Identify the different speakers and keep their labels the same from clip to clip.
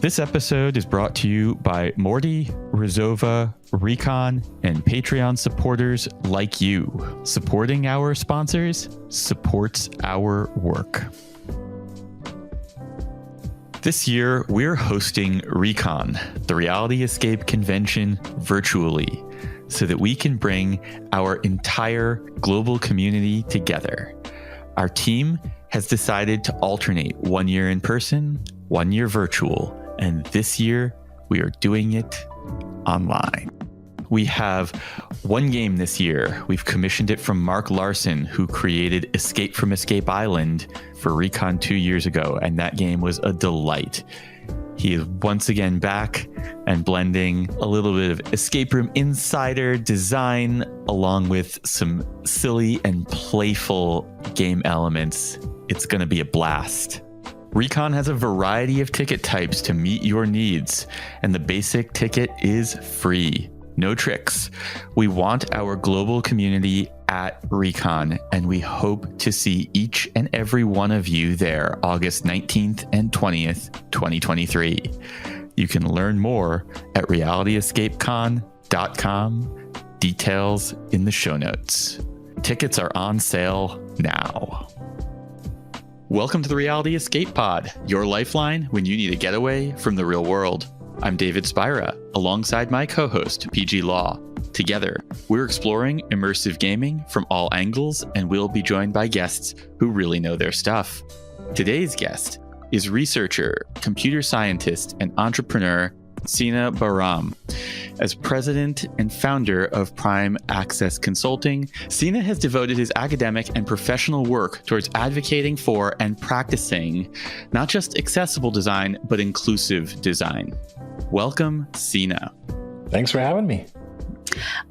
Speaker 1: This episode is brought to you by Morty, Rizova, Recon, and Patreon supporters like you. Supporting our sponsors supports our work. This year, we're hosting Recon, the Reality Escape convention, virtually, so that we can bring our entire global community together. Our team has decided to alternate 1 year in person, 1 year virtual, and this year we are doing it online. We have one game this year. We've commissioned it from Mark Larson, who created Escape from Escape Island for Recon 2 years ago, and that game was a delight. He is once again back and blending a little bit of Escape Room Insider design along with some silly and playful game elements. It's going to be a blast. Recon has a variety of ticket types to meet your needs, and the basic ticket is free. No tricks. We want our global community at Recon, and we hope to see each and every one of you there August 19th and 20th, 2023. You can learn more at realityescapecon.com. Details in the show notes. Tickets are on sale now. Welcome to the Reality Escape Pod, your lifeline when you need a getaway from the real world. I'm David Spira, alongside my co-host, PG Law. Together, we're exploring immersive gaming from all angles, and we'll be joined by guests who really know their stuff. Today's guest is researcher, computer scientist, and entrepreneur Sina Bahram. As president and founder of Prime Access Consulting, Sina has devoted his academic and professional work towards advocating for and practicing not just accessible design, but inclusive design. Welcome, Sina.
Speaker 2: Thanks for having me.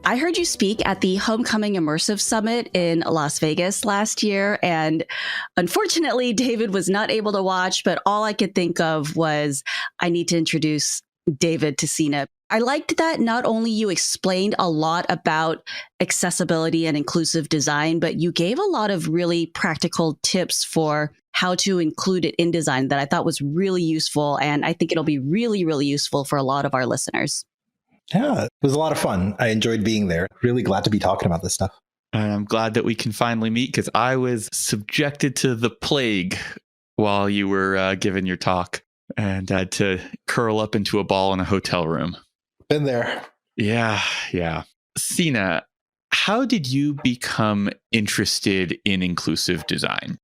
Speaker 3: I heard you speak at the Homecoming Immersive Summit in Las Vegas last year, and unfortunately, David was not able to watch, but all I could think of was, I need to introduce David to Sina. I liked that not only you explained a lot about accessibility and inclusive design, but you gave a lot of really practical tips for how to include it in design that I thought was really useful. And I think it'll be really, really useful for a lot of our listeners.
Speaker 2: Yeah, it was a lot of fun. I enjoyed being there. Really glad to be talking about this stuff.
Speaker 1: And I'm glad that we can finally meet because I was subjected to the plague while you were giving your talk and had to curl up into a ball in a hotel room.
Speaker 2: Been there.
Speaker 1: Yeah. Sina, how did you become interested in inclusive design?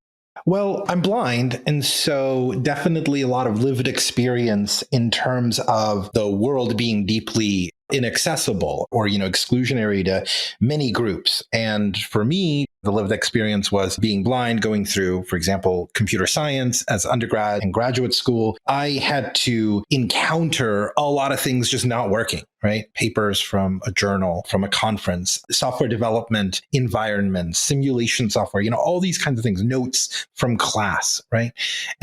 Speaker 2: Well, I'm blind, and so definitely a lot of lived experience in terms of the world being deeply inaccessible or, exclusionary to many groups. And for me, the lived experience was being blind, going through, for example, computer science as undergrad and graduate school. I had to encounter a lot of things just not working, right? Papers from a journal, from a conference, software development environments, simulation software, all these kinds of things, notes from class, right?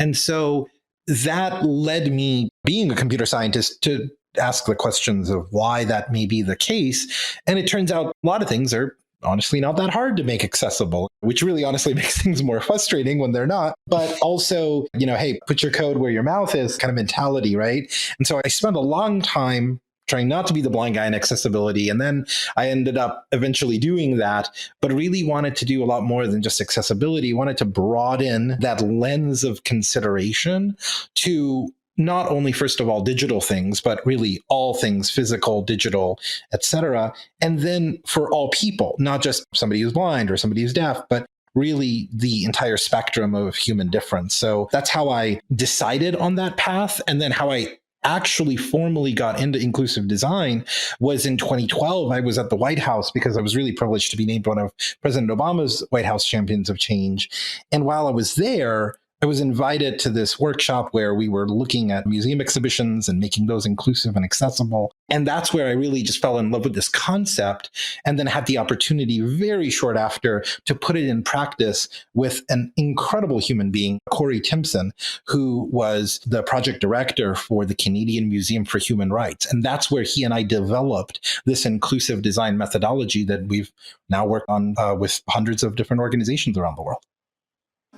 Speaker 2: And so that led me, being a computer scientist, to ask the questions of why that may be the case. And it turns out a lot of things are honestly not that hard to make accessible, which really honestly makes things more frustrating when they're not. But also, hey, put your code where your mouth is kind of mentality, right? And so I spent a long time trying not to be the blind guy in accessibility. And then I ended up eventually doing that, but really wanted to do a lot more than just accessibility, wanted to broaden that lens of consideration to not only, first of all, digital things, but really all things physical, digital, etc. And then for all people, not just somebody who's blind or somebody who's deaf, but really the entire spectrum of human difference. So that's how I decided on that path. And then how I actually formally got into inclusive design was in 2012. I was at the White House because I was really privileged to be named one of President Obama's White House Champions of Change. And while I was there, I was invited to this workshop where we were looking at museum exhibitions and making those inclusive and accessible. And that's where I really just fell in love with this concept, and then had the opportunity very short after to put it in practice with an incredible human being, Corey Timpson, who was the project director for the Canadian Museum for Human Rights. And that's where he and I developed this inclusive design methodology that we've now worked on with hundreds of different organizations around the world.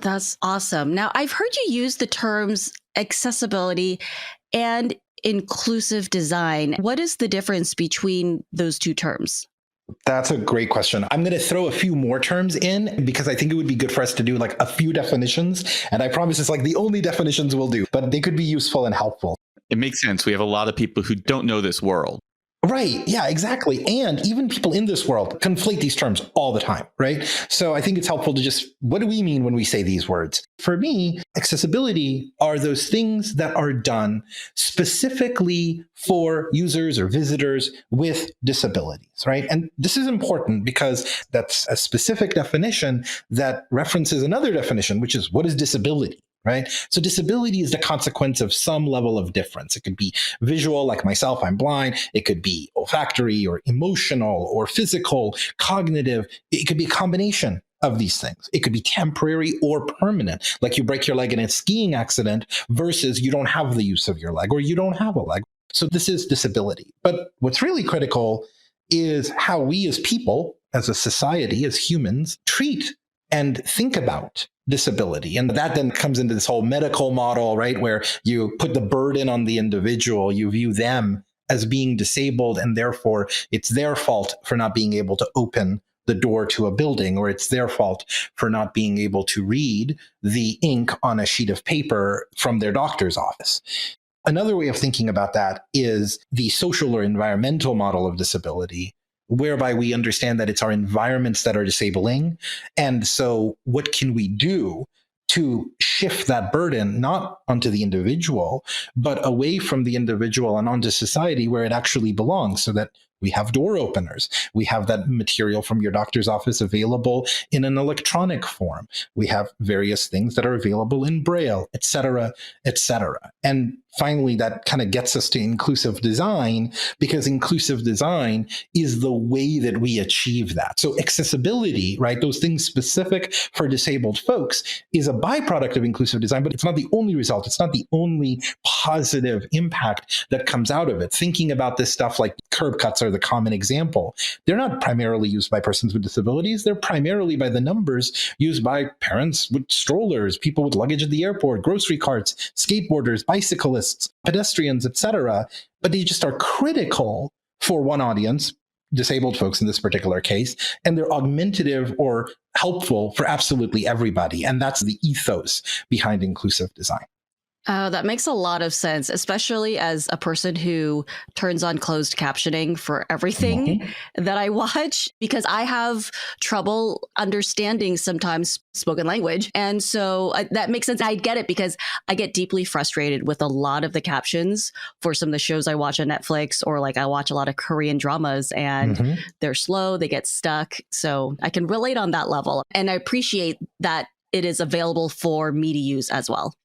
Speaker 3: That's awesome. Now, I've heard you use the terms accessibility and inclusive design. What is the difference between those two terms?
Speaker 2: That's a great question. I'm going to throw a few more terms in because I think it would be good for us to do like a few definitions. And I promise it's like the only definitions we'll do, but they could be useful and helpful.
Speaker 1: It makes sense. We have a lot of people who don't know this world.
Speaker 2: Right. Yeah, exactly. And even people in this world conflate these terms all the time, right? So I think it's helpful to just, what do we mean when we say these words? For me, accessibility are those things that are done specifically for users or visitors with disabilities, right? And this is important because that's a specific definition that references another definition, which is what is disability? Right? So disability is the consequence of some level of difference. It could be visual, like myself, I'm blind. It could be olfactory or emotional or physical, cognitive. It could be a combination of these things. It could be temporary or permanent, like you break your leg in a skiing accident versus you don't have the use of your leg or you don't have a leg. So this is disability. But what's really critical is how we as people, as a society, as humans, treat and think about disability. And that then comes into this whole medical model, right? Where you put the burden on the individual, you view them as being disabled, and therefore it's their fault for not being able to open the door to a building, or it's their fault for not being able to read the ink on a sheet of paper from their doctor's office. Another way of thinking about that is the social or environmental model of disability, whereby we understand that it's our environments that are disabling. And so what can we do to shift that burden, not onto the individual, but away from the individual and onto society where it actually belongs, so that we have door openers. We have that material from your doctor's office available in an electronic form. We have various things that are available in Braille, et cetera, et cetera. And finally, that kind of gets us to inclusive design, because inclusive design is the way that we achieve that. So accessibility, right, those things specific for disabled folks, is a byproduct of inclusive design, but it's not the only result. It's not the only positive impact that comes out of it. Thinking about this stuff like curb cuts are the common example. They're not primarily used by persons with disabilities. They're primarily, by the numbers, used by parents with strollers, people with luggage at the airport, grocery carts, skateboarders, bicyclists, pedestrians, etc. But they just are critical for one audience, disabled folks in this particular case, and they're augmentative or helpful for absolutely everybody. And that's the ethos behind inclusive design.
Speaker 3: Oh, that makes a lot of sense, especially as a person who turns on closed captioning for everything that I watch, because I have trouble understanding sometimes spoken language. And so that makes sense. I get it, because I get deeply frustrated with a lot of the captions for some of the shows I watch on Netflix, or like I watch a lot of Korean dramas, and they're slow, they get stuck. So I can relate on that level. And I appreciate that it is available for me to use as well.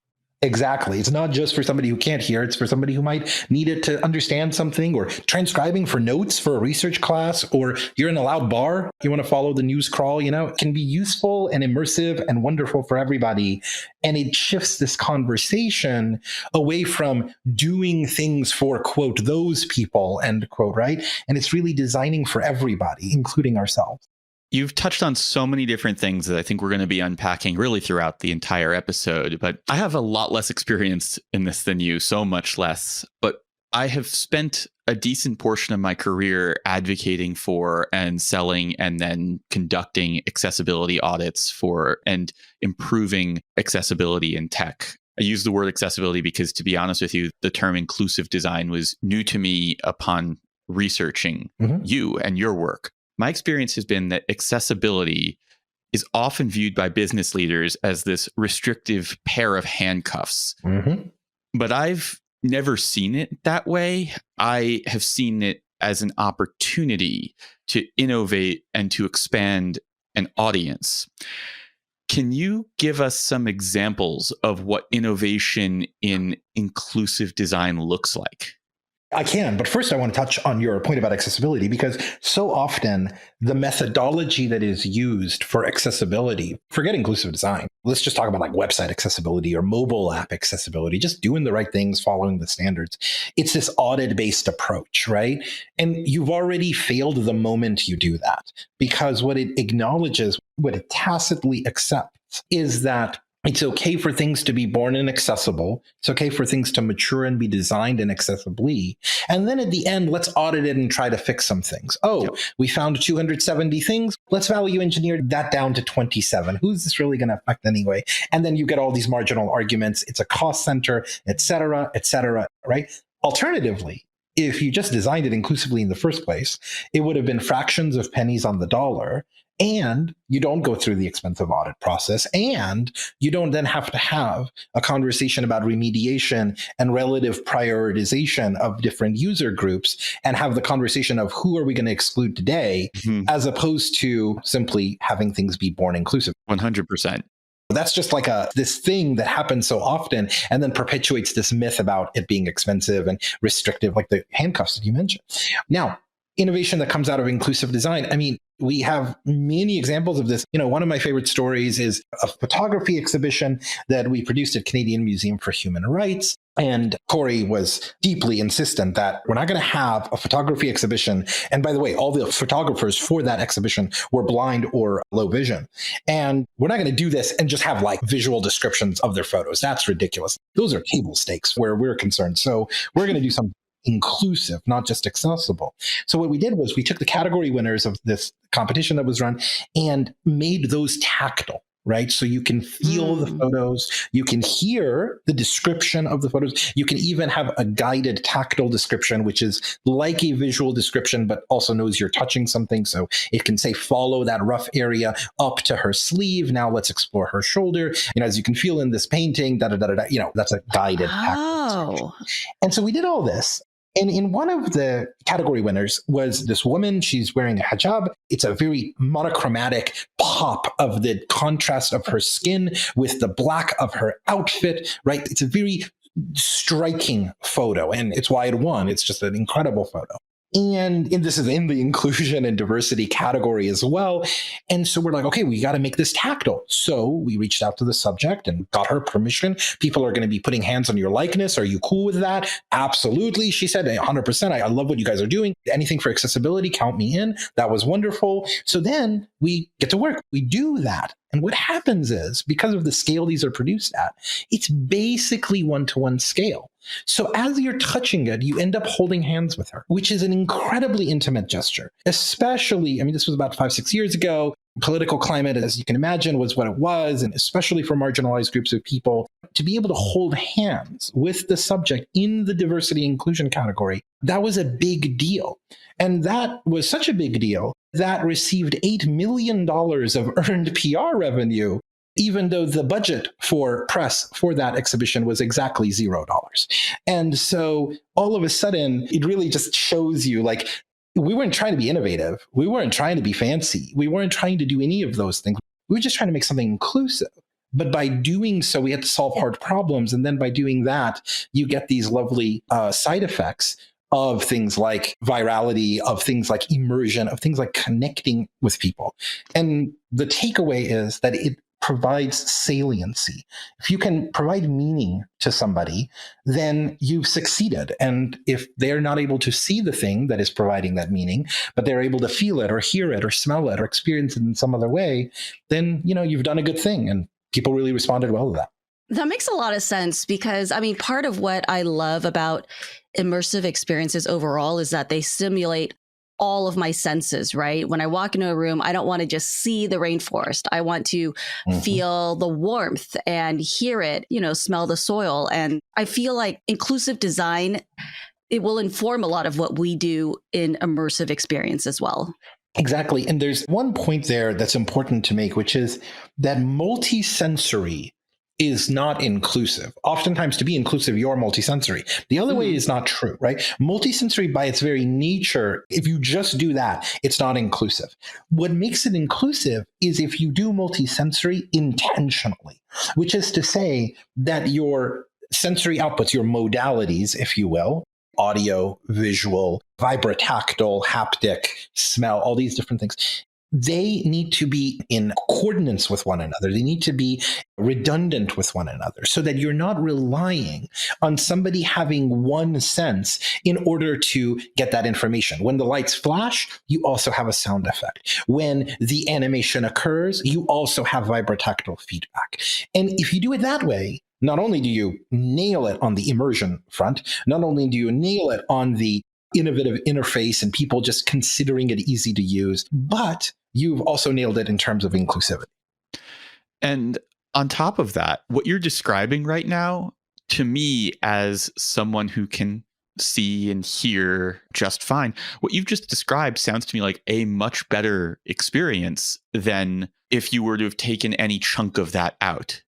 Speaker 2: Exactly. It's not just for somebody who can't hear. It's for somebody who might need it to understand something, or transcribing for notes for a research class, or you're in a loud bar, you want to follow the news crawl. It can be useful and immersive and wonderful for everybody. And it shifts this conversation away from doing things for, quote, those people, end quote, right? And it's really designing for everybody, including ourselves.
Speaker 1: You've touched on so many different things that I think we're going to be unpacking really throughout the entire episode, but I have a lot less experience in this than you, so much less. But I have spent a decent portion of my career advocating for and selling and then conducting accessibility audits for and improving accessibility in tech. I use the word accessibility because, to be honest with you, the term inclusive design was new to me upon researching you and your work. My experience has been that accessibility is often viewed by business leaders as this restrictive pair of handcuffs. But I've never seen it that way. I have seen it as an opportunity to innovate and to expand an audience. Can you give us some examples of what innovation in inclusive design looks like?
Speaker 2: I can, but first I want to touch on your point about accessibility, because so often the methodology that is used for accessibility, forget inclusive design, let's just talk about like website accessibility or mobile app accessibility, just doing the right things, following the standards. It's this audit-based approach, right? And you've already failed the moment you do that, because what it acknowledges, what it tacitly accepts, is that It's okay for things to be born inaccessible. It's okay for things to mature and be designed inaccessibly. And then at the end, let's audit it and try to fix some things. Oh, we found 270 things. Let's value engineer that down to 27. Who's this really going to affect anyway? And then you get all these marginal arguments. It's a cost center, et cetera, right? Alternatively, if you just designed it inclusively in the first place, it would have been fractions of pennies on the dollar. And you don't go through the expensive audit process, and you don't then have to have a conversation about remediation and relative prioritization of different user groups and have the conversation of who are we going to exclude today, as opposed to simply having things be born inclusive.
Speaker 1: 100%.
Speaker 2: That's just like this thing that happens so often and then perpetuates this myth about it being expensive and restrictive, like the handcuffs that you mentioned. Now, innovation that comes out of inclusive design. I mean, we have many examples of this. One of my favorite stories is a photography exhibition that we produced at Canadian Museum for Human Rights. And Corey was deeply insistent that we're not going to have a photography exhibition. And by the way, all the photographers for that exhibition were blind or low vision. And we're not going to do this and just have like visual descriptions of their photos. That's ridiculous. Those are table stakes where we're concerned. So we're going to do something inclusive, not just accessible. So what we did was we took the category winners of this competition that was run and made those tactile, right? So you can feel the photos, you can hear the description of the photos, you can even have a guided tactile description, which is like a visual description, but also knows you're touching something. So it can say, follow that rough area up to her sleeve. Now let's explore her shoulder. As you can feel in this painting, that's a guided tactile description. And so we did all this. And in one of the category winners was this woman. She's wearing a hijab. It's a very monochromatic pop of the contrast of her skin with the black of her outfit, right? It's a very striking photo, and it's why it won. It's just an incredible photo. And this is in the inclusion and diversity category as well. And so we're like, okay, we got to make this tactile. So we reached out to the subject and got her permission. People are going to be putting hands on your likeness. Are you cool with that? Absolutely. She said, 100%. I love what you guys are doing. Anything for accessibility, count me in. That was wonderful. So then we get to work. We do that. And what happens is, because of the scale these are produced at, it's basically one-to-one scale. So as you're touching it, you end up holding hands with her, which is an incredibly intimate gesture. Especially, this was about 5-6 years ago. Political climate, as you can imagine, was what it was, and especially for marginalized groups of people, to be able to hold hands with the subject in the diversity inclusion category, that was a big deal. And that was such a big deal that received $8 million of earned PR revenue, even though the budget for press for that exhibition was exactly $0. And so all of a sudden, it really just shows you, like, we weren't trying to be innovative. We weren't trying to be fancy. We weren't trying to do any of those things. We were just trying to make something inclusive. But by doing so, we had to solve hard problems. And then by doing that, you get these lovely side effects of things like virality, of things like immersion, of things like connecting with people. And the takeaway is that it provides saliency. If you can provide meaning to somebody, then you've succeeded. And if they're not able to see the thing that is providing that meaning, but they're able to feel it or hear it or smell it or experience it in some other way, then, you've done a good thing. And people really responded well to that.
Speaker 3: That makes a lot of sense because, part of what I love about immersive experiences overall is that they stimulate all of my senses, right? When I walk into a room, I don't want to just see the rainforest. I want to feel the warmth and hear it, smell the soil. And I feel like inclusive design, it will inform a lot of what we do in immersive experience as well.
Speaker 2: Exactly. And there's one point there that's important to make, which is that multisensory is not inclusive. Oftentimes, to be inclusive, you're multisensory. The other way is not true, right? Multisensory by its very nature, if you just do that, it's not inclusive. What makes it inclusive is if you do multisensory intentionally, which is to say that your sensory outputs, your modalities, if you will, audio, visual, vibrotactile, haptic, smell, all these different things, they need to be in accordance with one another. They need to be redundant with one another so that you're not relying on somebody having one sense in order to get that information. When the lights flash, you also have a sound effect. When the animation occurs, you also have vibrotactile feedback. And if you do it that way, not only do you nail it on the immersion front, not only do you nail it on the innovative interface and people just considering it easy to use, but you've also nailed it in terms of inclusivity.
Speaker 1: And on top of that, what you're describing right now, to me, as someone who can see and hear just fine, what you've just described sounds to me like a much better experience than if you were to have taken any chunk of that out.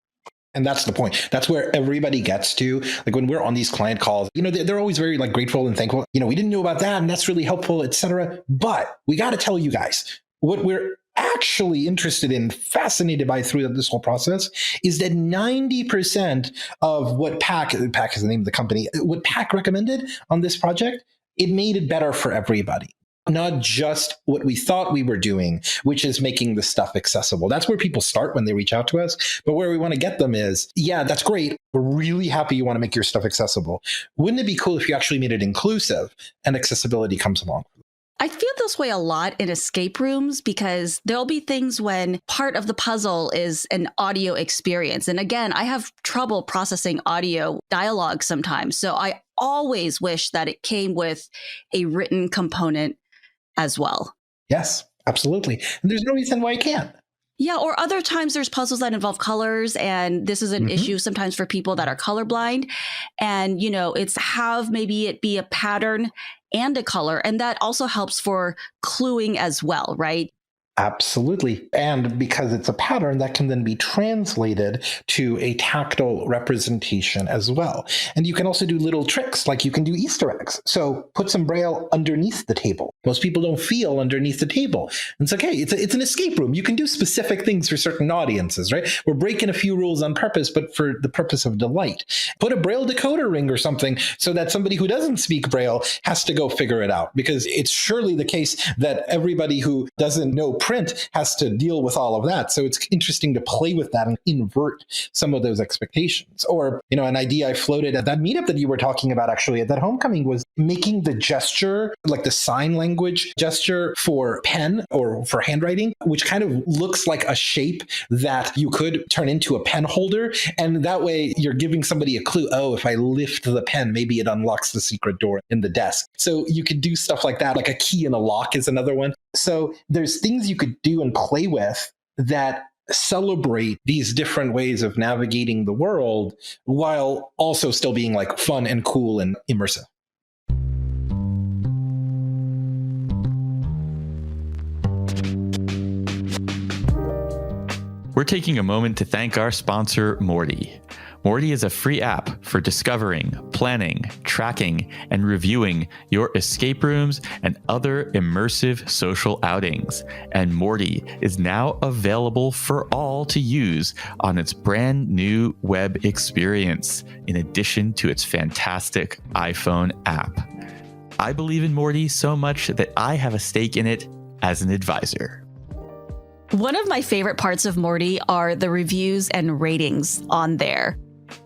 Speaker 2: And that's the point. That's where everybody gets to. Like when we're on these client calls, they're always very grateful and thankful. We didn't know about that and that's really helpful, etc. But we got to tell you guys what we're actually interested in, fascinated by through this whole process is that 90% of what PAC is the name of the company, what PAC recommended on this project, it made it better for everybody. Not just what we thought we were doing, which is making the stuff accessible. That's where people start when they reach out to us. But where we want to get them is, yeah, that's great. We're really happy you want to make your stuff accessible. Wouldn't it be cool if you actually made it inclusive and accessibility comes along?
Speaker 3: I feel this way a lot in escape rooms because there'll be things when part of the puzzle is an audio experience. And again, I have trouble processing audio dialogue sometimes. So I always wish that it came with a written component as well.
Speaker 2: Yes, absolutely. And there's no reason why it can't.
Speaker 3: Yeah, or other times there's puzzles that involve colors, and this is an issue sometimes for people that are colorblind. And, it's have maybe it be a pattern and a color, and that also helps for cluing as well, right?
Speaker 2: Absolutely. And because it's a pattern, that can then be translated to a tactile representation as well. And you can also do little tricks, like you can do Easter eggs. So put some Braille underneath the table. Most people don't feel underneath the table. And it's okay. It's an escape room. You can do specific things for certain audiences, right? We're breaking a few rules on purpose, but for the purpose of delight. Put a Braille decoder ring or something so that somebody who doesn't speak Braille has to go figure it out, because it's surely the case that everybody who doesn't know print has to deal with all of that. So it's interesting to play with that and invert some of those expectations. Or, an idea I floated at that meetup that you were talking about actually at that homecoming was making the gesture, like the sign language gesture for pen or for handwriting, which kind of looks like a shape that you could turn into a pen holder. And that way you're giving somebody a clue. Oh, if I lift the pen, maybe it unlocks the secret door in the desk. So you could do stuff like that. Like a key in a lock is another one. So there's things you could do and play with that celebrate these different ways of navigating the world while also still being fun and cool and immersive.
Speaker 1: We're taking a moment to thank our sponsor, Morty. Morty is a free app for discovering, planning, tracking, and reviewing your escape rooms and other immersive social outings. And Morty is now available for all to use on its brand new web experience, in addition to its fantastic iPhone app. I believe in Morty so much that I have a stake in it as an advisor.
Speaker 3: One of my favorite parts of Morty are the reviews and ratings on there.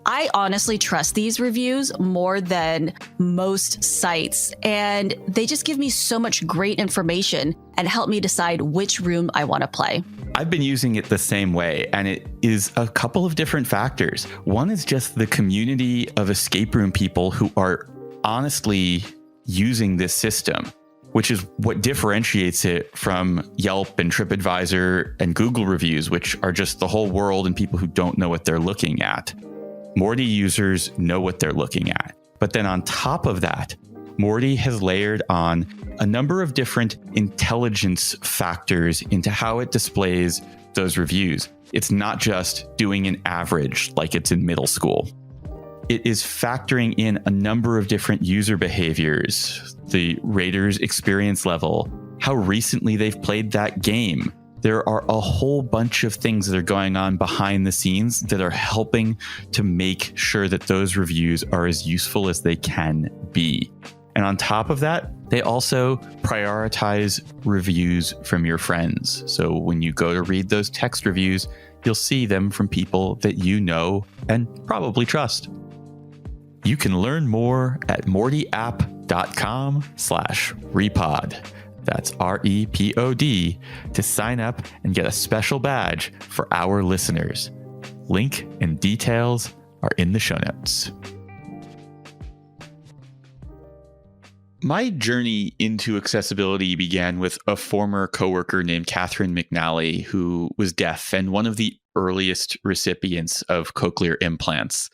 Speaker 3: I honestly trust these reviews more than most sites, and they just give me so much great information and help me decide which room I want to play.
Speaker 1: I've been using it the same way, and it is a couple of different factors. One is just the community of escape room people who are honestly using this system, which is what differentiates it from Yelp and TripAdvisor and Google reviews, which are just the whole world and people who don't know what they're looking at. Morty users know what they're looking at. But then on top of that, Morty has layered on a number of different intelligence factors into how it displays those reviews. It's not just doing an average like it's in middle school. It is factoring in a number of different user behaviors, the rater's experience level, how recently they've played that game. There are a whole bunch of things that are going on behind the scenes that are helping to make sure that those reviews are as useful as they can be. And on top of that, they also prioritize reviews from your friends. So when you go to read those text reviews, you'll see them from people that you know and probably trust. You can learn more at mortyapp.com/repod. That's REPOD to sign up and get a special badge for our listeners. Link and details are in the show notes. My journey into accessibility began with a former coworker named Catherine McNally, who was deaf and one of the earliest recipients of cochlear implants.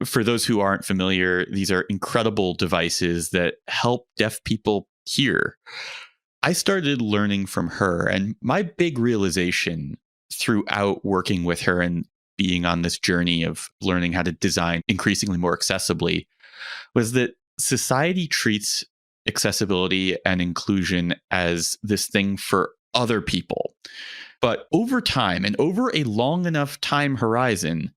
Speaker 1: For those who aren't familiar, these are incredible devices that help deaf people hear. I started learning from her, and my big realization throughout working with her and being on this journey of learning how to design increasingly more accessibly was that society treats accessibility and inclusion as this thing for other people. But over time and over a long enough time horizon,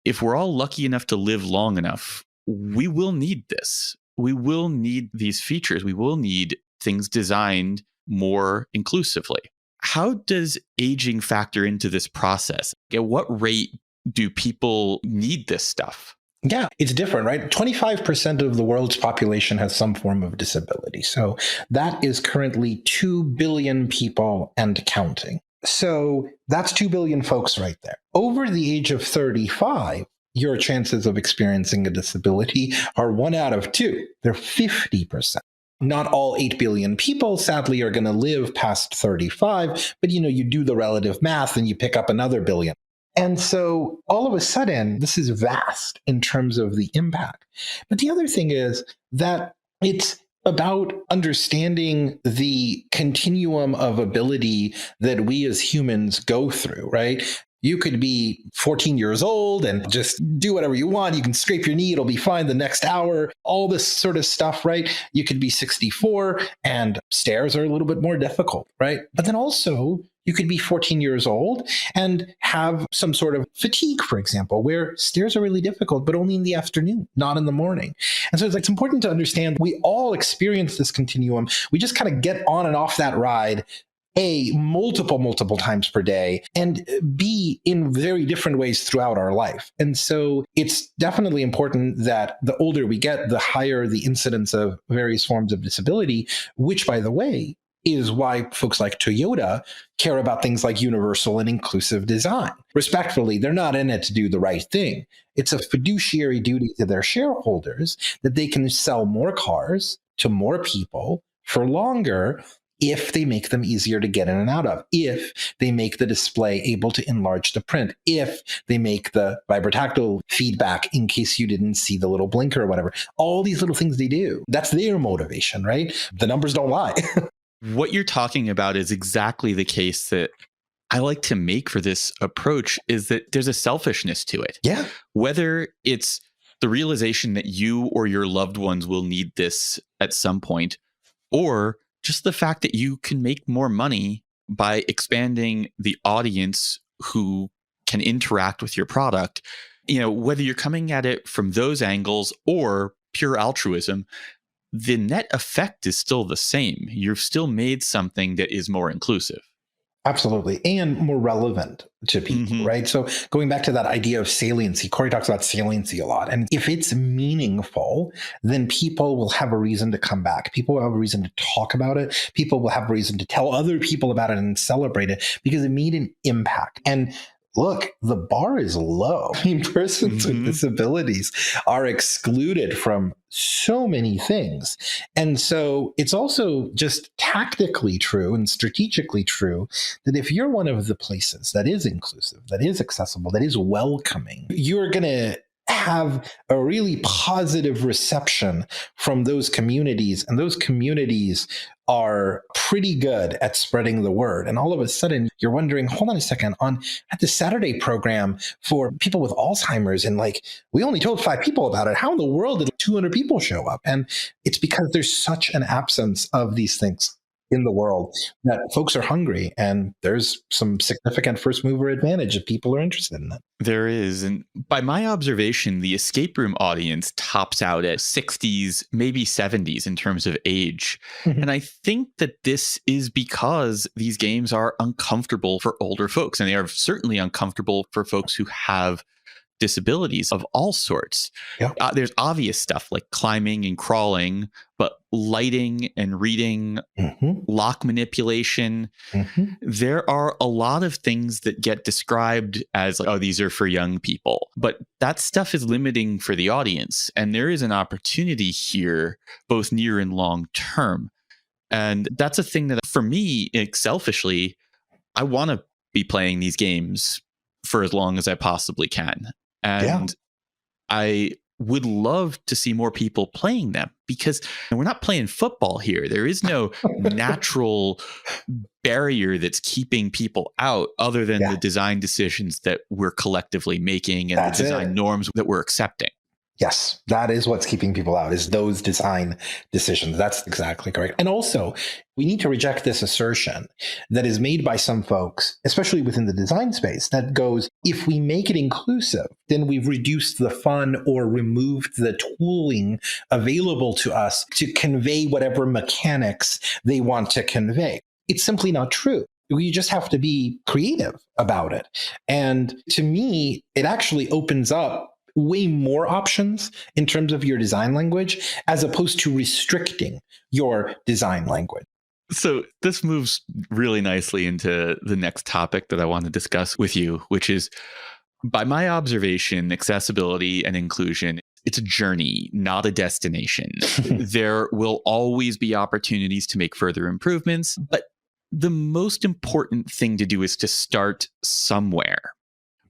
Speaker 1: if we're all lucky enough to live long enough, we will need this. We will need these features. We will need things designed more inclusively. How does aging factor into this process? At what rate do people need this stuff?
Speaker 2: Yeah, it's different, right? 25% of the world's population has some form of disability. So that is currently 2 billion people and counting. So that's 2 billion folks right there. Over the age of 35, your chances of experiencing a disability are 1 out of 2. They're 50%. Not all 8 billion people, sadly, are going to live past 35, but you do the relative math and you pick up another billion. And so all of a sudden, this is vast in terms of the impact. But the other thing is that it's about understanding the continuum of ability that we as humans go through, right? You could be 14 years old and just do whatever you want. You can scrape your knee, it'll be fine the next hour, all this sort of stuff, right? You could be 64 and stairs are a little bit more difficult, right? But then also, you could be 14 years old and have some sort of fatigue, for example, where stairs are really difficult, but only in the afternoon, not in the morning. And so it's important to understand we all experience this continuum. We just kind of get on and off that ride, A, multiple times per day, and B, in very different ways throughout our life. And so it's definitely important that the older we get, the higher the incidence of various forms of disability, which, by the way, is why folks like Toyota care about things like universal and inclusive design. Respectfully, they're not in it to do the right thing. It's a fiduciary duty to their shareholders that they can sell more cars to more people for longer if they make them easier to get in and out of, if they make the display able to enlarge the print, if they make the vibrotactile feedback in case you didn't see the little blinker or whatever. All these little things they do, that's their motivation, right? The numbers don't lie.
Speaker 1: What you're talking about is exactly the case that I like to make for this approach, is that there's a selfishness to it.
Speaker 2: Yeah.
Speaker 1: Whether it's the realization that you or your loved ones will need this at some point, or just the fact that you can make more money by expanding the audience who can interact with your product. Whether you're coming at it from those angles or pure altruism, the net effect is still the same. You've still made something that is more inclusive.
Speaker 2: Absolutely. And more relevant to people, right? So going back to that idea of saliency, Corey talks about saliency a lot. And if it's meaningful, then people will have a reason to come back. People will have a reason to talk about it. People will have a reason to tell other people about it and celebrate it because it made an impact. And look, the bar is low. Persons with disabilities are excluded from so many things. And so it's also just tactically true and strategically true that if you're one of the places that is inclusive, that is accessible, that is welcoming, you're going to have a really positive reception from those communities. And those communities are pretty good at spreading the word. And all of a sudden you're wondering, hold on a second, at the Saturday program for people with Alzheimer's, and we only told 5 people about it. How in the world did 200 people show up? And it's because there's such an absence of these things. in the world, that folks are hungry and there's some significant first mover advantage if people are interested in it.
Speaker 1: There is. And by my observation, the escape room audience tops out at 60s, maybe 70s in terms of age.
Speaker 2: Mhm.
Speaker 1: And I think that this is because these games are uncomfortable for older folks, and they are certainly uncomfortable for folks who have disabilities of all sorts.
Speaker 2: Yeah.
Speaker 1: There's obvious stuff like climbing and crawling, but lighting and reading,
Speaker 2: Mhm.
Speaker 1: lock manipulation.
Speaker 2: Mhm.
Speaker 1: There are a lot of things that get described as like, oh, these are for young people. But that stuff is limiting for the audience. And there is an opportunity here, both near and long term. And that's a thing that for me, selfishly, I want to be playing these games for as long as I possibly can.
Speaker 2: Yeah.
Speaker 1: And I would love to see more people playing them because we're not playing football here. There is no natural barrier that's keeping people out other than
Speaker 2: Yeah.
Speaker 1: the design decisions that we're collectively making and
Speaker 2: That's
Speaker 1: the design
Speaker 2: it.
Speaker 1: norms that we're accepting.
Speaker 2: Yes, that is what's keeping people out, is those design decisions. That's exactly correct. And also, we need to reject this assertion that is made by some folks, especially within the design space, that goes, if we make it inclusive, then we've reduced the fun or removed the tooling available to us to convey whatever mechanics they want to convey. It's simply not true. You just have to be creative about it. And to me, it actually opens up way more options in terms of your design language, as opposed to restricting your design language.
Speaker 1: So this moves really nicely into the next topic that I want to discuss with you, which is, by my observation, accessibility and inclusion, it's a journey, not a destination. There will always be opportunities to make further improvements, but the most important thing to do is to start somewhere.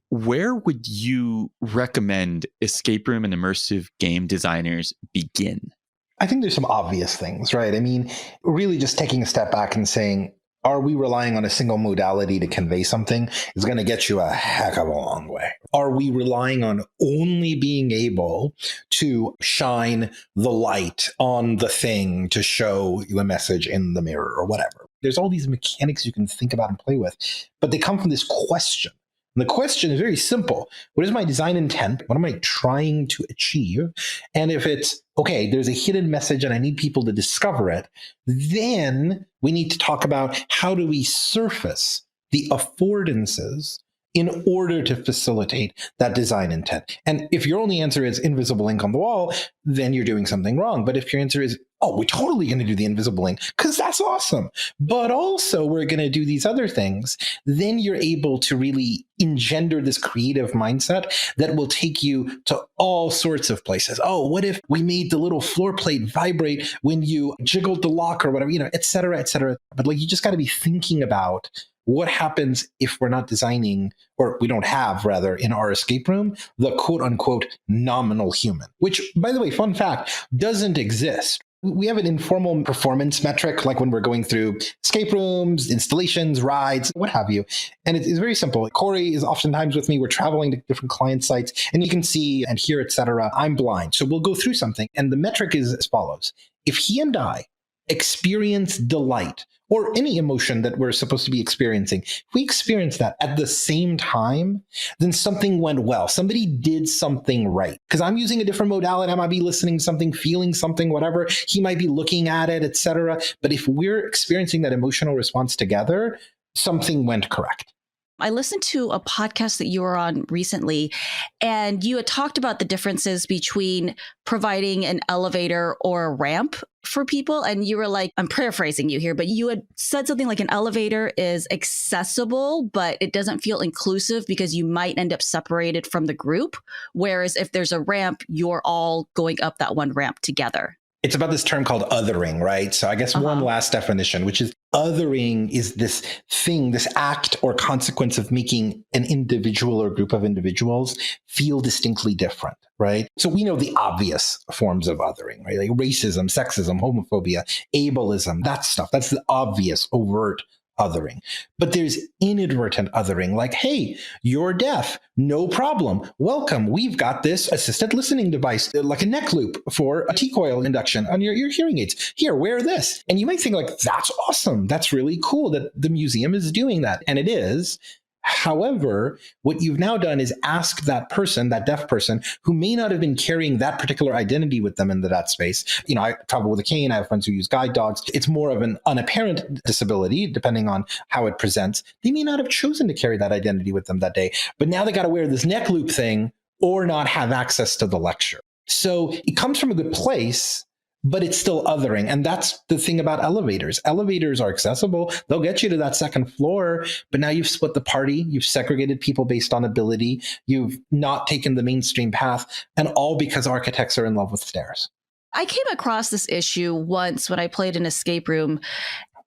Speaker 1: Where would you recommend escape room and immersive game designers begin?
Speaker 2: I think there's some obvious things, right? I mean, really just taking a step back and saying, are we relying on a single modality to convey something is going to get you a heck of a long way. Are we relying on only being able to shine the light on the thing to show the message in the mirror or whatever? There's all these mechanics you can think about and play with, but they come from this question. And the question is very simple. What is my design intent? What am I trying to achieve? And if it's, okay, there's a hidden message and I need people to discover it, then we need to talk about how do we surface the affordances in order to facilitate that design intent. And if your only answer is invisible ink on the wall, then you're doing something wrong. But if your answer is, oh, we're totally going to do the invisible ink because that's awesome, but also we're going to do these other things, then you're able to really engender this creative mindset that will take you to all sorts of places. Oh, what if we made the little floor plate vibrate when you jiggled the lock or whatever, et cetera, et cetera. But like, you just got to be thinking about what happens if we're not designing, or we don't have, rather, in our escape room, the quote unquote nominal human, which, by the way, fun fact, doesn't exist. We have an informal performance metric, like when we're going through escape rooms, installations, rides, what have you. And it's very simple. Corey is oftentimes with me. We're traveling to different client sites, and you can see and hear, et cetera. I'm blind. So we'll go through something. And the metric is as follows. If he and I experience delight, or any emotion that we're supposed to be experiencing, if we experience that at the same time, then something went well. Somebody did something right. Because I'm using a different modality. I might be listening to something, feeling something, whatever. He might be looking at it, etc. But if we're experiencing that emotional response together, something went correct.
Speaker 3: I listened to a podcast that you were on recently, and you had talked about the differences between providing an elevator or a ramp for people. And you were like, I'm paraphrasing you here, but you had said something like an elevator is accessible, but it doesn't feel inclusive because you might end up separated from the group. Whereas if there's a ramp, you're all going up that one ramp together.
Speaker 2: It's about this term called othering, right? So I guess one last definition, which is othering is this thing, this act or consequence of making an individual or group of individuals feel distinctly different, right? So we know the obvious forms of othering, right? Like racism, sexism, homophobia, ableism, that stuff. That's the obvious, overt othering. But there's inadvertent othering, like, hey, you're deaf. No problem. Welcome. We've got this assisted listening device, like a neck loop for a T-coil induction on your hearing aids. Here, wear this. And you might think like, that's awesome. That's really cool that the museum is doing that. And it is. However, what you've now done is ask that person, that deaf person, who may not have been carrying that particular identity with them in that space. I travel with a cane. I have friends who use guide dogs. It's more of an unapparent disability, depending on how it presents. They may not have chosen to carry that identity with them that day, but now they got to wear this neck loop thing or not have access to the lecture. So it comes from a good place, but it's still othering. And that's the thing about elevators. Elevators are accessible. They'll get you to that second floor, but now you've split the party. You've segregated people based on ability. You've not taken the mainstream path, and all because architects are in love with stairs.
Speaker 3: I came across this issue once when I played an escape room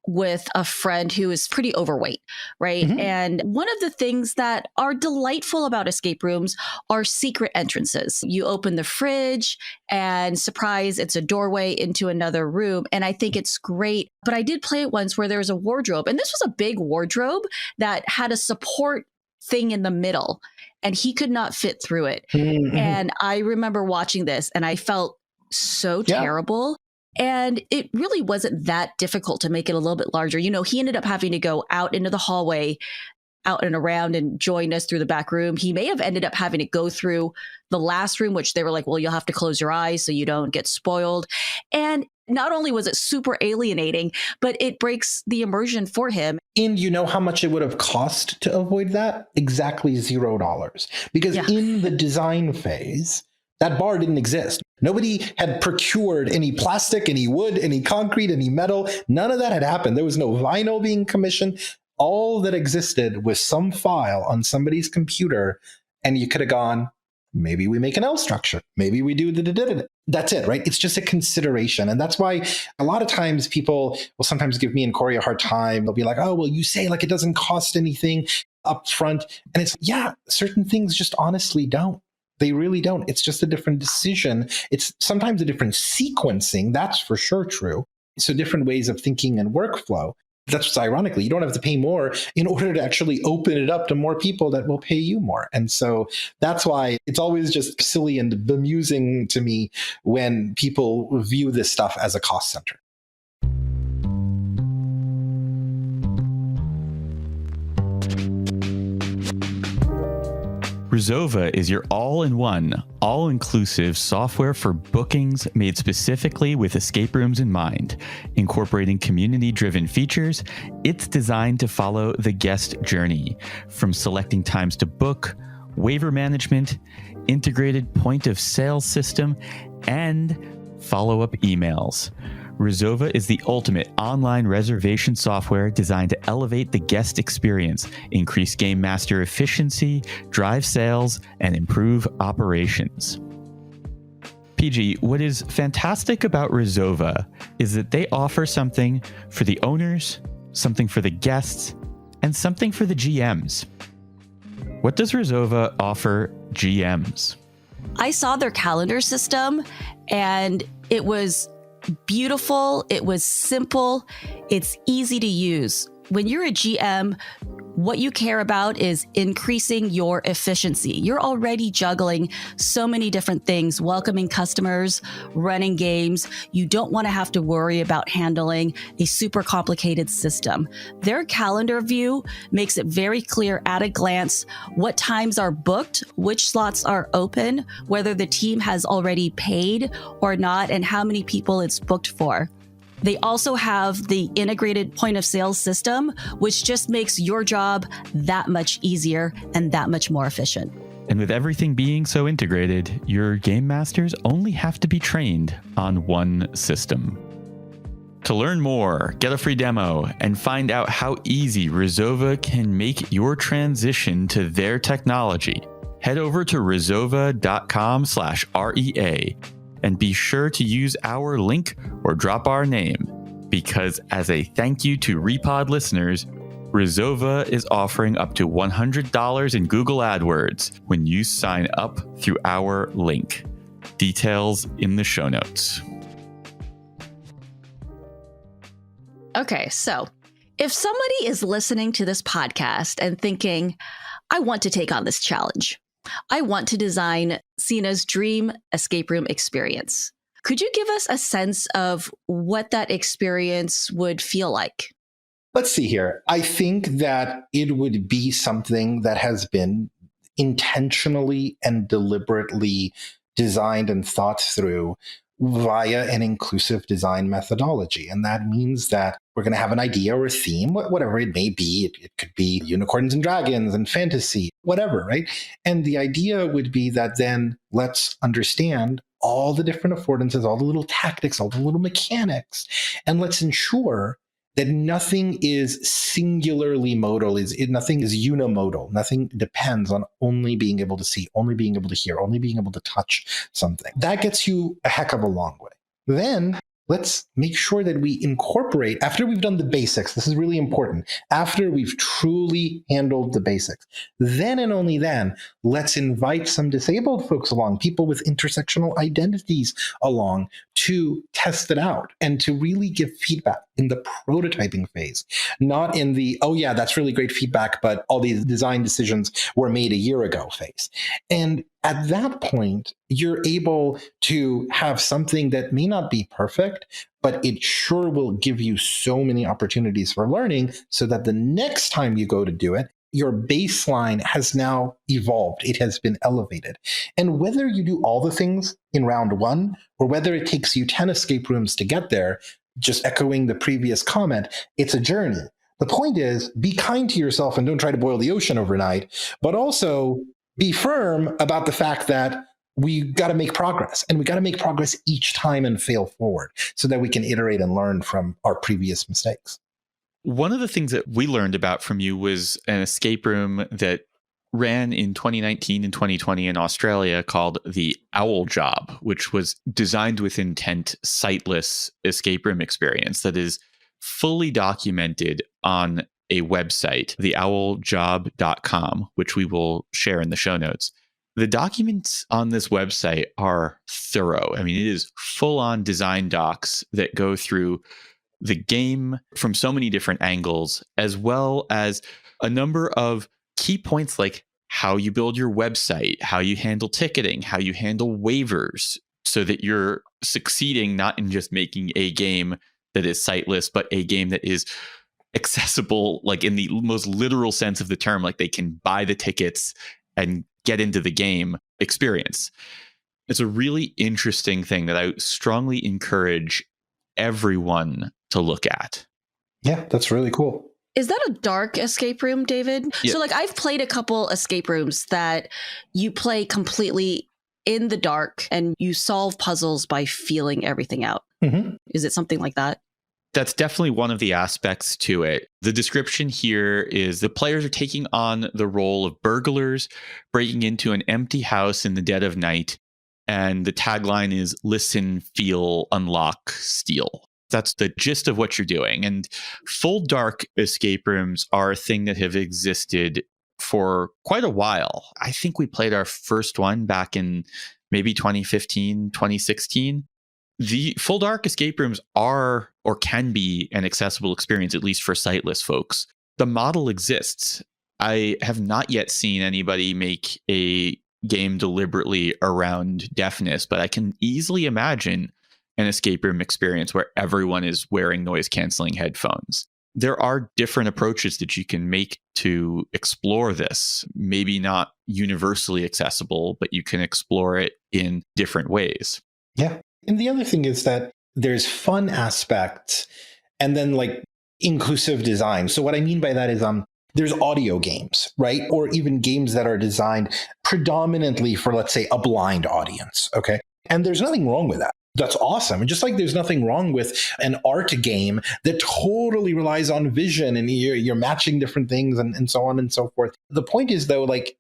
Speaker 3: with a friend who is pretty overweight, right? Mm-hmm. And one of the things that are delightful about escape rooms are secret entrances. You open the fridge and surprise, it's a doorway into another room. And I think it's great. But I did play it once where there was a wardrobe, and this was a big wardrobe that had a support thing in the middle, and he could not fit through it. Mm-hmm. And I remember watching this and I felt so terrible. And it really wasn't that difficult to make it a little bit larger. He ended up having to go out into the hallway, out and around, and join us through the back room. He may have ended up having to go through the last room, which they were like, well, you'll have to close your eyes so you don't get spoiled. And not only was it super alienating, but it breaks the immersion for him.
Speaker 2: And you know how much it would have cost to avoid that? Exactly $0. Because in the design phase, that bar didn't exist. Nobody had procured any plastic, any wood, any concrete, any metal. None of that had happened. There was no vinyl being commissioned. All that existed was some file on somebody's computer, and you could have gone, maybe we make an L structure. Maybe we do the. That's it, right? It's just a consideration. And that's why a lot of times people will sometimes give me and Corey a hard time. They'll be like, oh, well, you say like it doesn't cost anything up front. And it's, certain things just honestly don't. They really don't. It's just a different decision. It's sometimes a different sequencing. That's for sure true. So different ways of thinking and workflow. That's what's ironically, you don't have to pay more in order to actually open it up to more people that will pay you more. And so that's why it's always just silly and bemusing to me when people view this stuff as a cost center.
Speaker 1: Rizova is your all-in-one, all-inclusive software for bookings made specifically with escape rooms in mind. Incorporating community-driven features, it's designed to follow the guest journey, from selecting times to book, waiver management, integrated point-of-sale system, and follow-up emails. Rizova is the ultimate online reservation software designed to elevate the guest experience, increase game master efficiency, drive sales, and improve operations. PG, what is fantastic about Rizova is that they offer something for the owners, something for the guests, and something for the GMs. What does Rizova offer GMs?
Speaker 3: I saw their calendar system, and it was beautiful. It was simple. It's easy to use. When you're a GM, what you care about is increasing your efficiency. You're already juggling so many different things, welcoming customers, running games. You don't want to have to worry about handling a super complicated system. Their calendar view makes it very clear at a glance what times are booked, which slots are open, whether the team has already paid or not, and how many people it's booked for. They also have the integrated point of sale system, which just makes your job that much easier and that much more efficient.
Speaker 1: And with everything being so integrated, your game masters only have to be trained on one system. To learn more, get a free demo, and find out how easy Rizova can make your transition to their technology, head over to rizova.com/REA. And be sure to use our link or drop our name, because as a thank you to Repod listeners, Rizova is offering up to $100 in Google AdWords when you sign up through our link. Details in the show notes.
Speaker 3: Okay, so If somebody is listening to this podcast and thinking, I want to take on this challenge, I want to design Sina's dream escape room experience, could you give us a sense of what that experience would feel like?
Speaker 2: Let's see here. I think that it would be something that has been intentionally and deliberately designed and thought through via an inclusive design methodology. And that means that we're going to have an idea or a theme, whatever it may be. It could be unicorns and dragons and fantasy, whatever, right? And the idea would be that then let's understand all the different affordances, all the little tactics, all the little mechanics, and let's ensure that nothing is singularly modal, nothing is unimodal. Nothing depends on only being able to see, only being able to hear, only being able to touch something. That gets you a heck of a long way. Then let's make sure that we incorporate, after we've done the basics, this is really important, after we've truly handled the basics, then and only then, let's invite some disabled folks along, people with intersectional identities along, to test it out and to really give feedback in the prototyping phase, not in the, oh yeah, that's really great feedback, but all these design decisions were made a year ago phase. And at that point, you're able to have something that may not be perfect, but it sure will give you so many opportunities for learning so that the next time you go to do it, your baseline has now evolved. It has been elevated. And whether you do all the things in round one, or whether it takes you 10 escape rooms to get there, just echoing the previous comment, it's a journey. The point is, be kind to yourself and don't try to boil the ocean overnight, but also be firm about the fact that we got to make progress, and we got to make progress each time and fail forward so that we can iterate and learn from our previous mistakes.
Speaker 1: One of the things that we learned about from you was an escape room that ran in 2019 and 2020 in Australia called the Owl Job, which was designed with intent, sightless escape room experience that is fully documented on a website, theowljob.com, which we will share in the show notes. The documents on this website are thorough. I mean, it is full-on design docs that go through the game from so many different angles, as well as a number of key points like how you build your website, how you handle ticketing, how you handle waivers, so that you're succeeding not in just making a game that is sightless, but a game that is accessible, like in the most literal sense of the term, like they can buy the tickets and get into the game experience. It's a really interesting thing that I strongly encourage everyone to look at.
Speaker 2: Yeah, that's really cool.
Speaker 3: Is that a dark escape room, David?
Speaker 1: Yeah.
Speaker 3: So like I've played a couple escape rooms that you play completely in the dark and you solve puzzles by feeling everything out.
Speaker 2: Mm-hmm.
Speaker 3: Is it something like that?
Speaker 1: That's definitely one of the aspects to it. The description here is the players are taking on the role of burglars, breaking into an empty house in the dead of night. And the tagline is listen, feel, unlock, steal. That's the gist of what you're doing. And full dark escape rooms are a thing that have existed for quite a while. I think we played our first one back in maybe 2015, 2016. The full dark escape rooms are or can be an accessible experience, at least for sightless folks. The model exists. I have not yet seen anybody make a game deliberately around deafness, but I can easily imagine an escape room experience where everyone is wearing noise canceling headphones. There are different approaches that you can make to explore this. Maybe not universally accessible, but you can explore it in different ways.
Speaker 2: Yeah. And the other thing is that there's fun aspects and then like inclusive design. So what I mean by that is there's audio games, right? Or even games that are designed predominantly for, let's say, a blind audience. Okay. And there's nothing wrong with that. That's awesome. And just like there's nothing wrong with an art game that totally relies on vision and you're matching different things and so on and so forth. The point is, though, like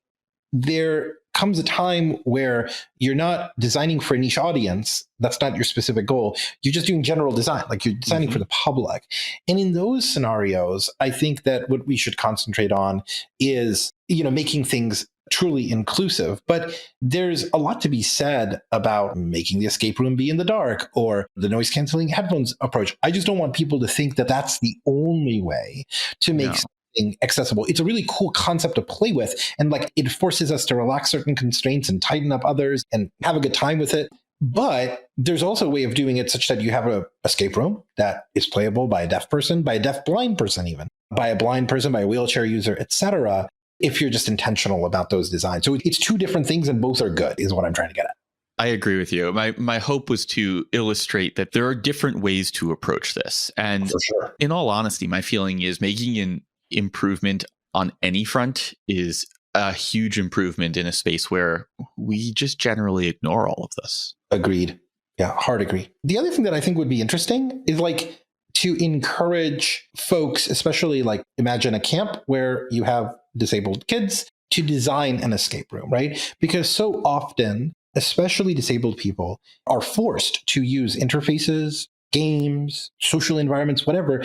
Speaker 2: there comes a time where you're not designing for a niche audience. That's not your specific goal. You're just doing general design, like you're designing for the public. And in those scenarios, I think that what we should concentrate on is, making things truly inclusive. But there's a lot to be said about making the escape room be in the dark or the noise canceling headphones approach. I just don't want people to think that that's the only way to make something accessible. It's a really cool concept to play with. And like it forces us to relax certain constraints and tighten up others and have a good time with it. But there's also a way of doing it such that you have an escape room that is playable by a deaf person, by a deaf blind person even, by a blind person, by a wheelchair user, etc., if you're just intentional about those designs. So it's two different things and both are good, is what I'm trying to get at.
Speaker 1: I agree with you. My hope was to illustrate that there are different ways to approach this. And
Speaker 2: For sure.
Speaker 1: In all honesty, my feeling is making an improvement on any front is a huge improvement in a space where we just generally ignore all of this.
Speaker 2: Agreed. Yeah, hard agree. The other thing that I think would be interesting is like to encourage folks, especially like imagine a camp where you have disabled kids, to design an escape room, right? Because so often, especially disabled people, are forced to use interfaces, games, social environments, whatever,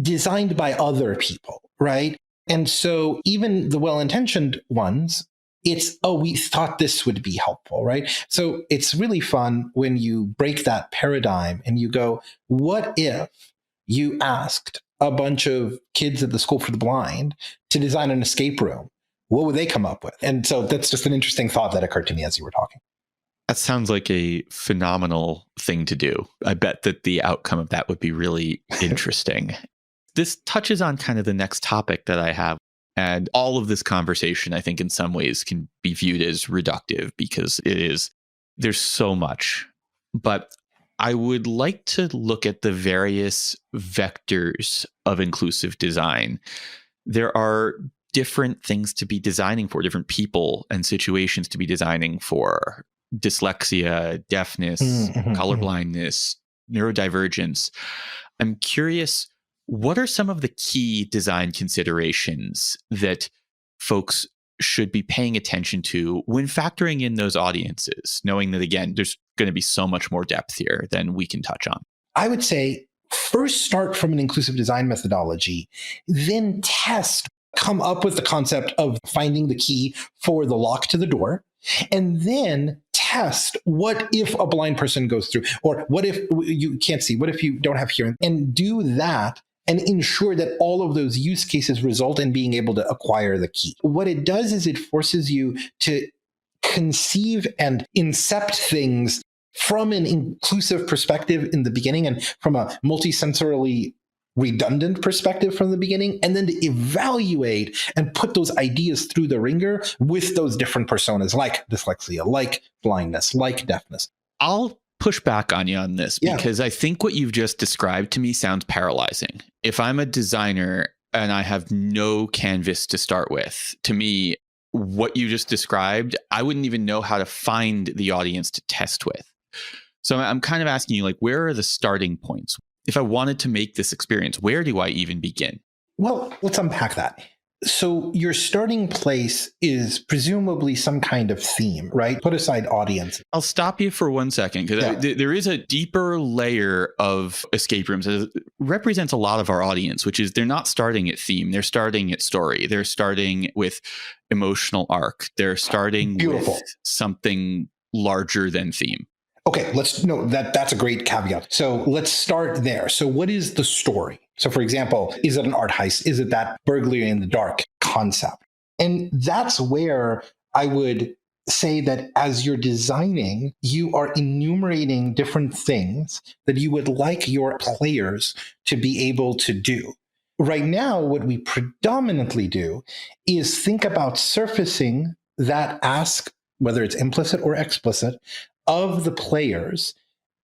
Speaker 2: designed by other people, right? And so even the well-intentioned ones, it's, oh, we thought this would be helpful, right? So it's really fun when you break that paradigm and you go, what if you asked a bunch of kids at the School for the Blind to design an escape room? What would they come up with? And so that's just an interesting thought that occurred to me as you were talking.
Speaker 1: That sounds like a phenomenal thing to do. I bet that the outcome of that would be really interesting. This touches on kind of the next topic that I have. And all of this conversation, I think in some ways can be viewed as reductive because there's so much. But I would like to look at the various vectors of inclusive design. There are different things to be designing for, different people and situations to be designing for. Dyslexia, deafness, colorblindness, neurodivergence. I'm curious, what are some of the key design considerations that folks should be paying attention to when factoring in those audiences, knowing that, again, there's going to be so much more depth here than we can touch on?
Speaker 2: I would say first start from an inclusive design methodology, then come up with the concept of finding the key for the lock to the door, and then test what if a blind person goes through, or what if you can't see, what if you don't have hearing, and do that and ensure that all of those use cases result in being able to acquire the key. What it does is it forces you to conceive and incept things from an inclusive perspective in the beginning and from a multisensorily redundant perspective from the beginning, and then to evaluate and put those ideas through the ringer with those different personas, like dyslexia, like blindness, like deafness.
Speaker 1: I'll push back on you on this because I think what you've just described to me sounds paralyzing. If I'm a designer and I have no canvas to start with, to me, what you just described, I wouldn't even know how to find the audience to test with. So I'm kind of asking you, like, where are the starting points? If I wanted to make this experience, where do I even begin?
Speaker 2: Well, let's unpack that. So your starting place is presumably some kind of theme, right? Put aside audience.
Speaker 1: I'll stop you for 1 second because there is a deeper layer of escape rooms that represents a lot of our audience, which is they're not starting at theme. They're starting at story. They're starting with emotional arc. They're starting with something larger than theme.
Speaker 2: Okay, that's a great caveat. So let's start there. So what is the story? So for example, is it an art heist? Is it that burglary in the dark concept? And that's where I would say that as you're designing, you are enumerating different things that you would like your players to be able to do. Right now, what we predominantly do is think about surfacing that ask, whether it's implicit or explicit, of the players